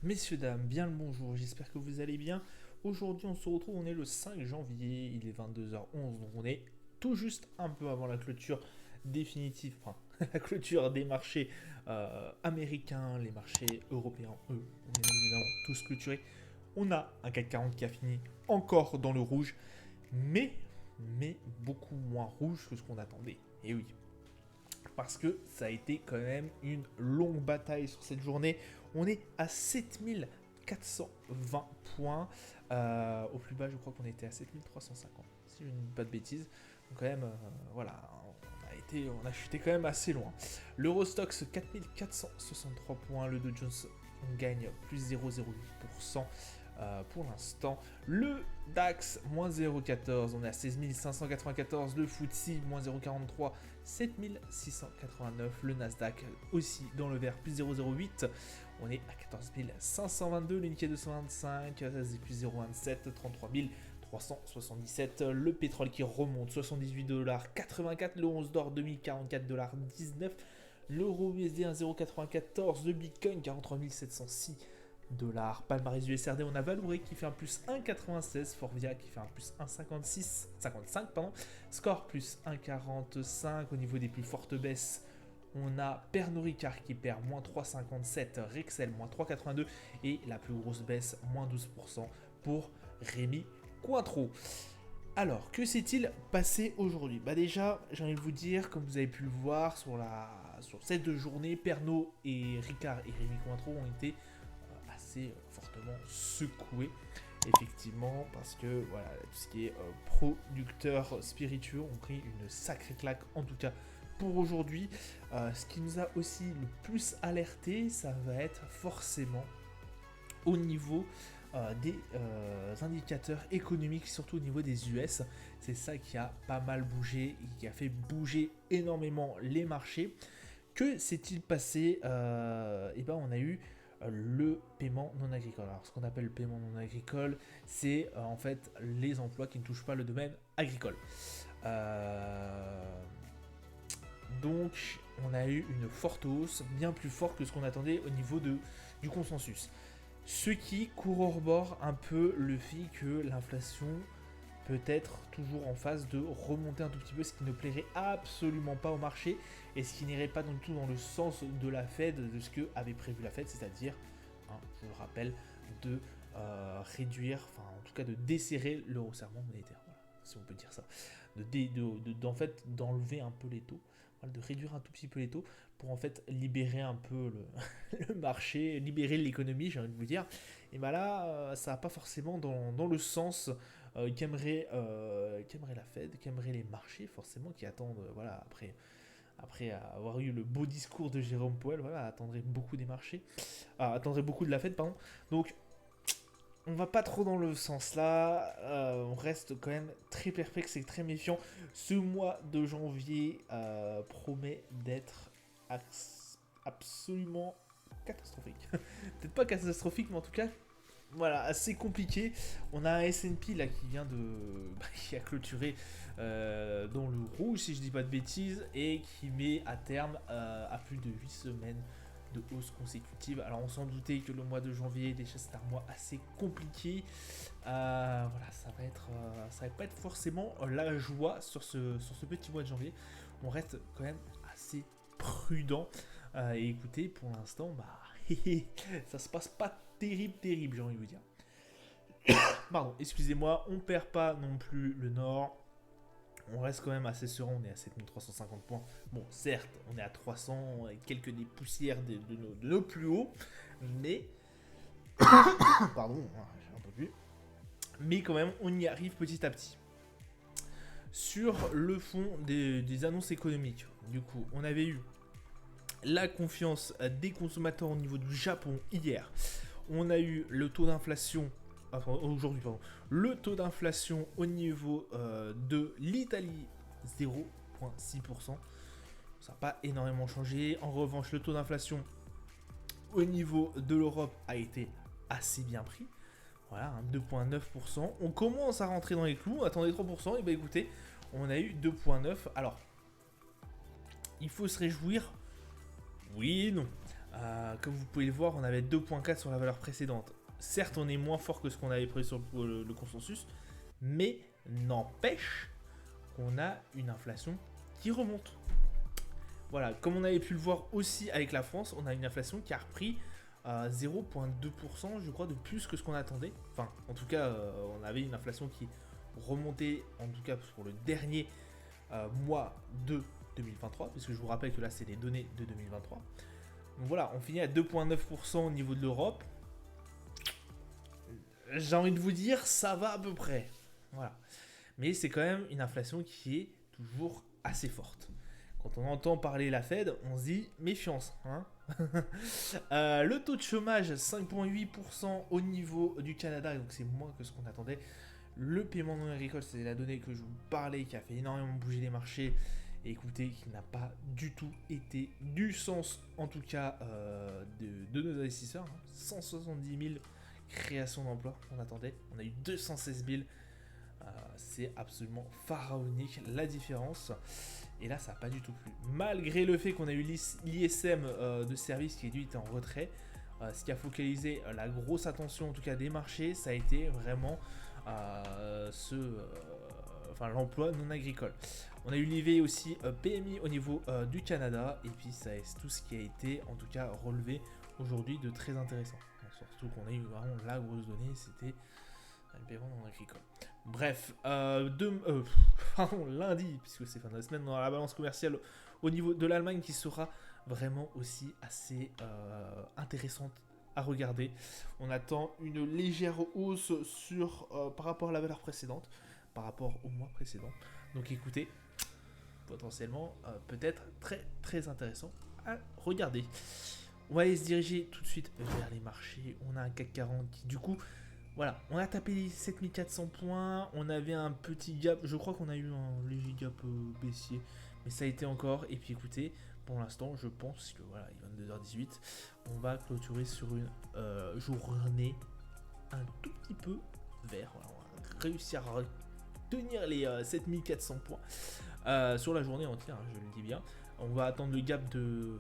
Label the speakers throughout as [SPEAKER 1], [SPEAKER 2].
[SPEAKER 1] Messieurs, dames, bien le bonjour, j'espère que vous allez bien. Aujourd'hui, on se retrouve, on est le 5 janvier, il est 22h11, donc on est tout juste un peu avant la clôture définitive, enfin, la clôture des marchés américains, les marchés européens, eux, on est bien évidemment tous clôturés. On a un CAC 40 qui a fini encore dans le rouge, mais, mais beaucoup moins rouge que ce qu'on attendait. Et oui, parce que ça a été quand même une longue bataille sur cette journée. On est à 7420 points. Au plus bas, je crois qu'on était à 7350, si je ne dis pas de bêtises. Donc quand même, voilà, on a chuté quand même assez loin. L'Eurostox 4463 points, le Dow Jones on gagne plus 0,08% pour l'instant. Le DAX, moins 0,14, on est à 16 594. Le FTSE, moins 0,43, 7689. Le Nasdaq, aussi dans le vert, plus 0,08. On est à 14 522. Le Nikkei 225, ça c'est plus 0,27, 33 377. Le pétrole qui remonte, 78,84$. Le 11 d'or, 2044,19$. L'euro USD 1,094. Le Bitcoin 43 706 dollars. Palmarès USRD, on a Valouré qui fait un plus 1,96, Forvia qui fait un plus 1,55, pardon. Score plus 1,45. Au niveau des plus fortes baisses, on a Pernod Ricard qui perd moins 3,57, Rexel moins 3,82 et la plus grosse baisse moins 12% pour Rémi Cointreau. Alors, que s'est-il passé aujourd'hui? Bah déjà, j'ai envie de vous dire, comme vous avez pu le voir sur cette deux journées, Pernod et Ricard et Rémi Cointreau ont été assez fortement secoués, effectivement, parce que voilà, tout ce qui est producteurs spiritueux ont pris une sacrée claque, en tout cas pour aujourd'hui. Ce qui nous a aussi le plus alerté, ça va être forcément au niveau des indicateurs économiques, surtout au niveau des US. C'est ça qui a pas mal bougé et qui a fait bouger énormément les marchés. Que s'est-il passé? Et ben on a eu le paiement non agricole. Alors ce qu'on appelle le paiement non agricole, c'est en fait les emplois qui ne touchent pas le domaine agricole. Donc on a eu une forte hausse, bien plus forte que ce qu'on attendait au niveau du consensus. Ce qui corrobore un peu le fait que l'inflation peut être toujours en phase de remonter un tout petit peu, ce qui ne plairait absolument pas au marché et ce qui n'irait pas du tout dans le sens de la Fed, de ce que avait prévu la Fed, c'est-à-dire, je vous le rappelle, de réduire, enfin en tout cas de desserrer le resserrement monétaire, voilà, si on peut dire ça, en fait d'enlever un peu les taux, voilà, de réduire un tout petit peu les taux pour en fait libérer un peu le marché, libérer l'économie, j'ai envie de vous dire. Et bah là, ça va pas forcément dans le sens qu'aimerait la Fed, qu'aimeraient les marchés, forcément, qui attendent, voilà, après avoir eu le beau discours de Jérôme Powell, voilà, attendrait beaucoup des marchés, attendrait beaucoup de la Fed, pardon. Donc, on va pas trop dans le sens là, on reste quand même très perplexe et très méfiant. Ce mois de janvier promet d'être absolument catastrophique. Peut-être pas catastrophique, mais en tout cas voilà, assez compliqué. On a un S&P là qui vient de qui a clôturé dans le rouge si je dis pas de bêtises et qui met à terme à plus de 8 semaines de hausse consécutive. Alors on s'en doutait que le mois de janvier déjà c'est un mois assez compliqué. Voilà, ça va pas être forcément la joie sur ce petit mois de janvier. On reste quand même assez prudent. Et écoutez, pour l'instant, bah ça se passe pas terrible, j'ai envie de vous dire. Pardon, excusez-moi, on perd pas non plus le nord. On reste quand même assez serein, on est à 7350 points. Bon, certes, on est à 300 et quelques des poussières de nos plus hauts, mais. Pardon, j'ai un peu bu. Mais quand même, on y arrive petit à petit. Sur le fond des annonces économiques, du coup, on avait eu la confiance des consommateurs au niveau du Japon hier. On a eu le taux d'inflation, aujourd'hui, pardon, le taux d'inflation au niveau de l'Italie, 0,6%. Ça n'a pas énormément changé. En revanche, le taux d'inflation au niveau de l'Europe a été assez bien pris. Voilà, 2,9%. On commence à rentrer dans les clous. On attendait 3%. Et bien écoutez, on a eu 2,9%. Alors, il faut se réjouir. Oui et non. Comme vous pouvez le voir, on avait 2.4 sur la valeur précédente. Certes, on est moins fort que ce qu'on avait prévu sur le consensus, mais n'empêche qu'on a une inflation qui remonte. Voilà, comme on avait pu le voir aussi avec la France, on a une inflation qui a repris 0,2%, je crois, de plus que ce qu'on attendait. Enfin, en tout cas, on avait une inflation qui remontait, en tout cas pour le dernier mois de 2023, puisque je vous rappelle que là, c'est les données de 2023. Donc voilà, on finit à 2,9% au niveau de l'Europe. J'ai envie de vous dire, ça va à peu près. Voilà. Mais c'est quand même une inflation qui est toujours assez forte. Quand on entend parler la Fed, on se dit méfiance. Hein. Le taux de chômage, 5,8% au niveau du Canada, donc c'est moins que ce qu'on attendait. Le paiement non agricole, c'est la donnée que je vous parlais, qui a fait énormément bouger les marchés. Et écoutez, qui n'a pas du tout été du sens, en tout cas, de nos investisseurs. 170 000 créations d'emplois qu'on attendait. On a eu 216 000. C'est absolument pharaonique la différence. Et là, ça n'a pas du tout plu. Malgré le fait qu'on a eu l'ISM de service qui lui était en retrait, ce qui a focalisé la grosse attention, en tout cas des marchés, ça a été vraiment l'emploi non agricole. On a eu l'IV aussi PMI au niveau du Canada. Et puis, ça est tout ce qui a été, en tout cas, relevé aujourd'hui de très intéressant. Surtout qu'on a eu vraiment la grosse donnée, c'était le paiement non agricole. Bref, lundi, puisque c'est fin de la semaine, dans la balance commerciale au niveau de l'Allemagne qui sera vraiment aussi assez intéressante à regarder. On attend une légère hausse par rapport à la valeur précédente, par rapport au mois précédent. Donc écoutez, potentiellement peut-être très très intéressant à regarder. On va aller se diriger tout de suite vers les marchés. On a un CAC 40 qui du coup... Voilà, on a tapé les 7400 points, on avait un petit gap, je crois qu'on a eu un léger gap baissier, mais ça a été encore, et puis écoutez, pour l'instant, je pense que voilà, il est 22h18, on va clôturer sur une journée un tout petit peu vert, voilà, on va réussir à tenir les 7400 points sur la journée entière, je le dis bien. On va attendre le gap de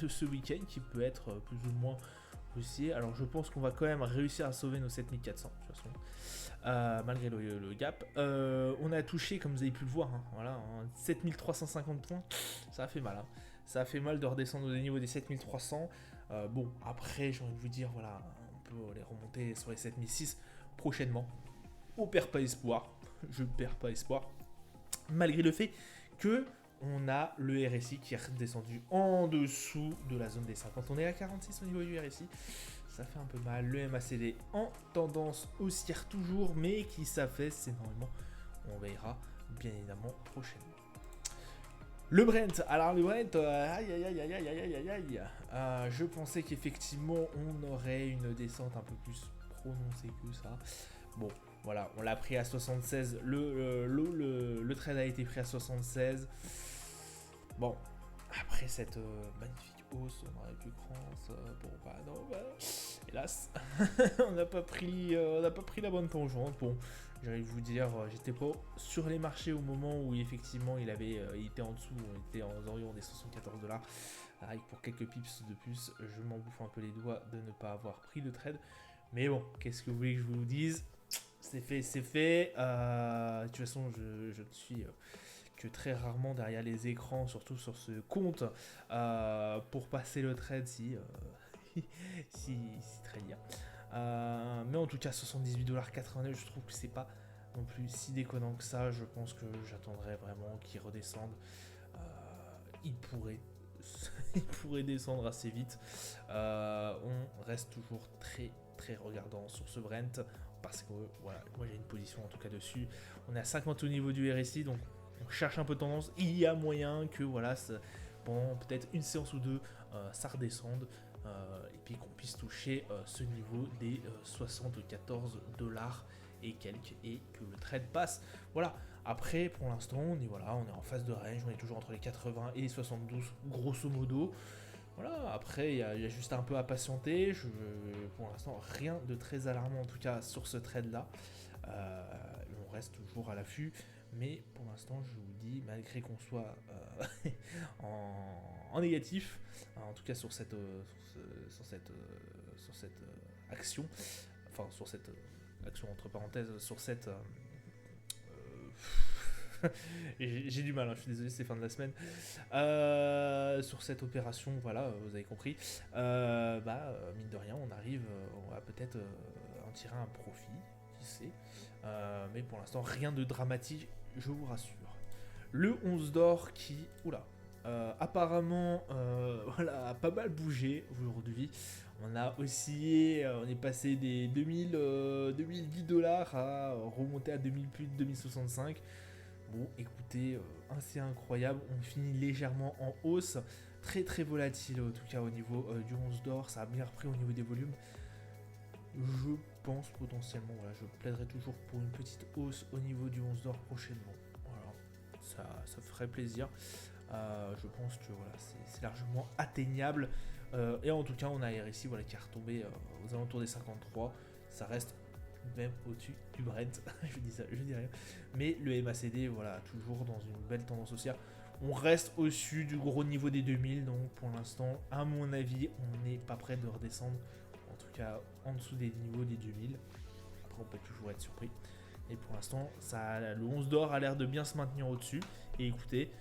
[SPEAKER 1] ce week-end qui peut être plus ou moins aussi. Alors je pense qu'on va quand même réussir à sauver nos 7400 de toute façon, malgré le gap. On a touché, comme vous avez pu le voir, hein, voilà, 7350 points, ça a fait mal. Hein. Ça a fait mal de redescendre au niveau des 7300. Bon, après, j'ai envie de vous dire, voilà, on peut les remonter sur les 7006 prochainement. On perd pas espoir, je ne perds pas espoir, malgré le fait que on a le RSI qui est redescendu en dessous de la zone des 50. On est à 46 au niveau du RSI. Ça fait un peu mal. Le MACD en tendance haussière toujours, mais qui s'affaisse énormément. On verra bien évidemment prochainement. Le Brent. Alors le Brent, je pensais qu'effectivement on aurait une descente un peu plus prononcée que ça. Bon, voilà, on l'a pris à 76. Le trade a été pris à 76. Bon, après cette magnifique hausse dans la concurrence, bon bah non, bah, hélas, on n'a pas pris la bonne tangente. Bon, j'ai envie de vous dire, j'étais pas sur les marchés au moment où effectivement il était en dessous, on était en environ des 74 $. Avec pour quelques pips de plus, je m'en bouffe un peu les doigts de ne pas avoir pris le trade. Mais bon, qu'est-ce que vous voulez que je vous dise? C'est fait, c'est fait. De toute façon, je ne suis que très rarement derrière les écrans, surtout sur ce compte, pour passer le trade si très bien. Mais en tout cas, 78,89 $, je trouve que c'est pas non plus si déconnant que ça. Je pense que j'attendrai vraiment qu'il redescende. Il pourrait descendre assez vite. On reste toujours très très regardant sur ce Brent parce que voilà, moi j'ai une position en tout cas dessus. On est à 50 au niveau du RSI, donc on cherche un peu de tendance. Il y a moyen que voilà, pendant peut-être une séance ou deux, ça redescende et puis qu'on puisse toucher ce niveau des 74 $ et quelques, et que le trade passe. Voilà. Après, pour l'instant, on est en phase de range, on est toujours entre les 80 et les 72, grosso modo. Voilà, après, il y a juste un peu à patienter. Pour l'instant, rien de très alarmant, en tout cas, sur ce trade-là. On reste toujours à l'affût. Mais pour l'instant, je vous dis, malgré qu'on soit en négatif, en tout cas sur cette, sur cette action, enfin sur cette action entre parenthèses, sur cette j'ai du mal, hein, je suis désolé, c'est fin de la semaine. Sur cette opération, voilà, vous avez compris. Mine de rien, on va peut-être en tirer un profit, qui sait. Mais pour l'instant, rien de dramatique, je vous rassure. Le 11 d'or qui, apparemment, voilà, a pas mal bougé aujourd'hui. On a oscillé, on est passé des 2010 dollars à remonter à 2000, plus de 2065. Bon, écoutez, c'est incroyable, on finit légèrement en hausse, très très volatile en tout cas au niveau du 11 d'or, ça a bien repris au niveau des volumes. Je pense potentiellement, voilà, je plaiderai toujours pour une petite hausse au niveau du 11 d'or prochainement. Voilà, ça ferait plaisir. Je pense que voilà, c'est largement atteignable. Et en tout cas, on a RSI voilà, qui est retombé aux alentours des 53. Ça reste même au-dessus du Brent. je dis rien. Mais le MACD, voilà, toujours dans une belle tendance haussière. On reste au-dessus du gros niveau des 2000. Donc pour l'instant, à mon avis, on n'est pas prêt de redescendre. En tout cas, en dessous des niveaux des 2000. Après, on peut toujours être surpris. Et pour l'instant, le 11 d'or a l'air de bien se maintenir au-dessus. Et écoutez,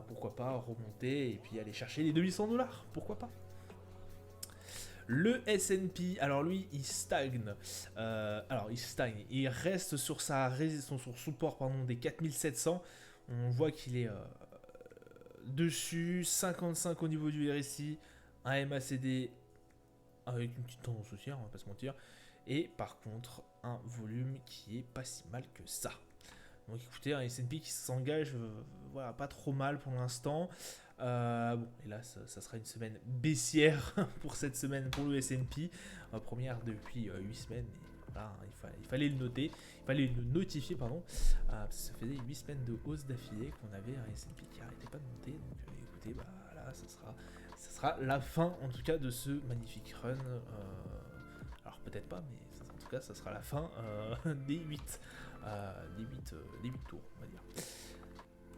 [SPEAKER 1] pourquoi pas remonter et puis aller chercher les 2100 dollars. Pourquoi pas. Le S&P, alors lui, il stagne. Il reste sur son support des 4700. On voit qu'il est dessus, 55 au niveau du RSI, un MACD avec une petite tendance haussière, on va pas se mentir. Et par contre, un volume qui est pas si mal que ça. Donc écoutez, un S&P qui s'engage voilà, pas trop mal pour l'instant. Et là, ça sera une semaine baissière pour cette semaine pour le S&P. Première depuis 8 semaines. Et voilà, il fallait le noter. Il fallait le notifier, pardon. Parce que ça faisait 8 semaines de hausse d'affilée qu'on avait un S&P qui n'arrêtait pas de monter. Donc écoutez, là, ça sera la fin en tout cas de ce magnifique run. Alors peut-être pas, mais en tout cas, ça sera la fin des 8 tours, on va dire.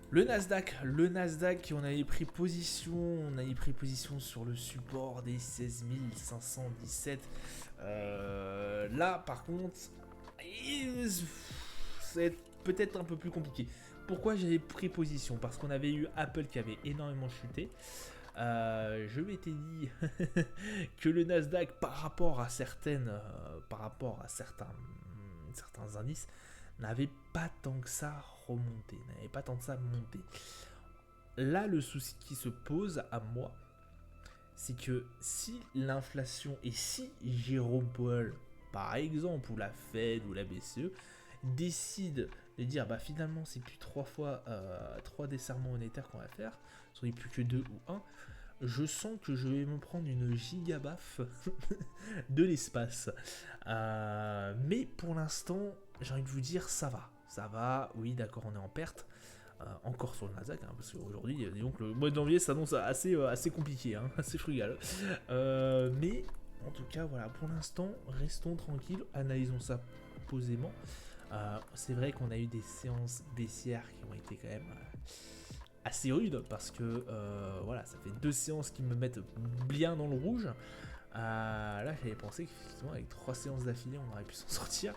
[SPEAKER 1] Le Nasdaq, on avait pris position sur le support des 16 517. Là, par contre, c'est peut-être un peu plus compliqué. Pourquoi j'avais pris position? Parce qu'on avait eu Apple qui avait énormément chuté. Je m'étais dit que le Nasdaq, par rapport à certains indices, n'avait pas tant que ça remonté, n'avait pas tant que ça monté. Là, le souci qui se pose à moi, c'est que si l'inflation et si Jérôme Powell, par exemple, ou la Fed ou la BCE, décident de dire finalement c'est plus 3 desserrements monétaires qu'on va faire, ce n'est plus que 2 ou 1, je sens que je vais me prendre une gigabaffe de l'espace. Mais pour l'instant, j'ai envie de vous dire, ça va, oui, d'accord, on est en perte. Encore sur le Nasdaq, parce qu'aujourd'hui, donc le mois de janvier s'annonce assez compliqué, assez frugal. Mais en tout cas, voilà, pour l'instant, restons tranquilles, analysons ça posément. C'est vrai qu'on a eu des séances baissières qui ont été quand même assez rudes, parce que voilà, ça fait 2 séances qui me mettent bien dans le rouge. Là, j'avais pensé qu'effectivement, avec 3 séances d'affilée, on aurait pu s'en sortir.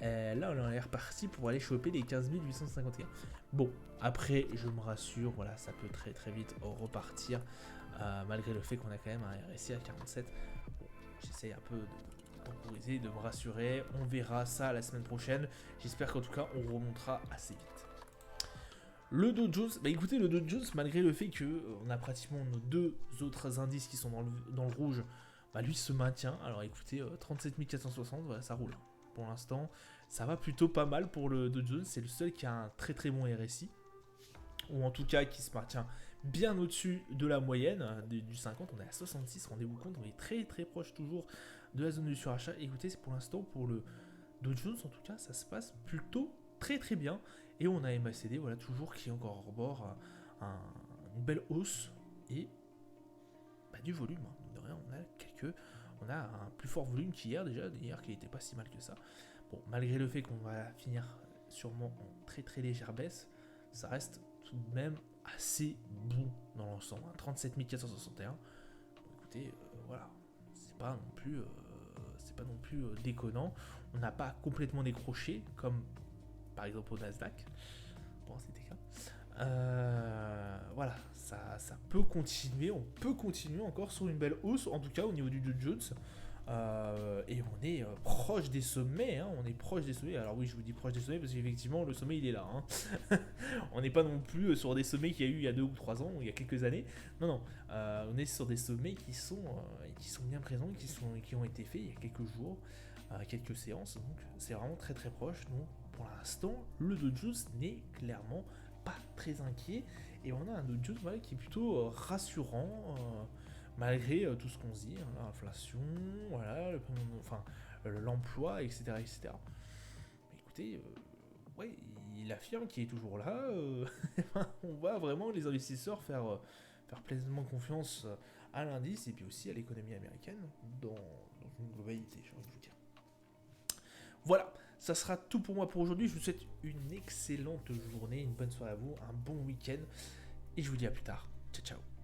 [SPEAKER 1] Là, on est reparti pour aller choper les 15 851. Bon, après, je me rassure, voilà, ça peut très très vite repartir, malgré le fait qu'on a quand même un RSI à 47. Bon, j'essaye un peu de temporiser, de me rassurer. On verra ça la semaine prochaine. J'espère qu'en tout cas, on remontera assez vite. Le Dow Jones, écoutez, le Dow Jones, malgré le fait qu'on a pratiquement nos 2 autres indices qui sont dans le rouge, lui se maintient. Alors écoutez, 37 460, voilà, ça roule. Pour l'instant, ça va plutôt pas mal pour le Dow Jones. C'est le seul qui a un très très bon RSI, ou en tout cas qui se maintient bien au-dessus de la moyenne du 50. On est à 66, rendez-vous compte, on est très très proche toujours de la zone du surachat. Écoutez, c'est pour l'instant, pour le Dow Jones, en tout cas, ça se passe plutôt très très bien. Et on a MACD, voilà, toujours qui encore rebord une belle hausse et du volume. De rien, on a un plus fort volume qu'hier déjà, hier qui n'était pas si mal que ça. Bon, malgré le fait qu'on va finir sûrement en très très légère baisse, ça reste tout de même assez bon dans l'ensemble. 37 461. Bon, écoutez, voilà, c'est pas non plus déconnant. On n'a pas complètement décroché comme par exemple au Nasdaq. Bon, c'était le cas. Voilà, ça peut continuer. On peut continuer encore sur une belle hausse, en tout cas au niveau du Dow Jones. Et on est proche des sommets, hein, on est proche des sommets. Alors oui, je vous dis proche des sommets parce qu'effectivement le sommet il est là. Hein. On n'est pas non plus sur des sommets qu'il y a eu il y a 2 ou 3 ans ou il y a quelques années. Non, non, on est sur des sommets qui sont bien présents, qui ont été faits il y a quelques jours, quelques séances. Donc c'est vraiment très très proche. Donc pour l'instant, le Dow Jones n'est clairement pas très inquiet. Et on a un Dow Jones voilà, qui est plutôt rassurant. Malgré tout ce qu'on se dit, hein, l'inflation, voilà, l'emploi, etc., etc. Mais écoutez, ouais, il affirme qu'il est toujours là. On va vraiment les investisseurs faire pleinement confiance à l'indice et puis aussi à l'économie américaine dans une globalité, j'ai envie de vous dire. Voilà, ça sera tout pour moi pour aujourd'hui. Je vous souhaite une excellente journée, une bonne soirée à vous, un bon week-end et je vous dis à plus tard. Ciao, ciao.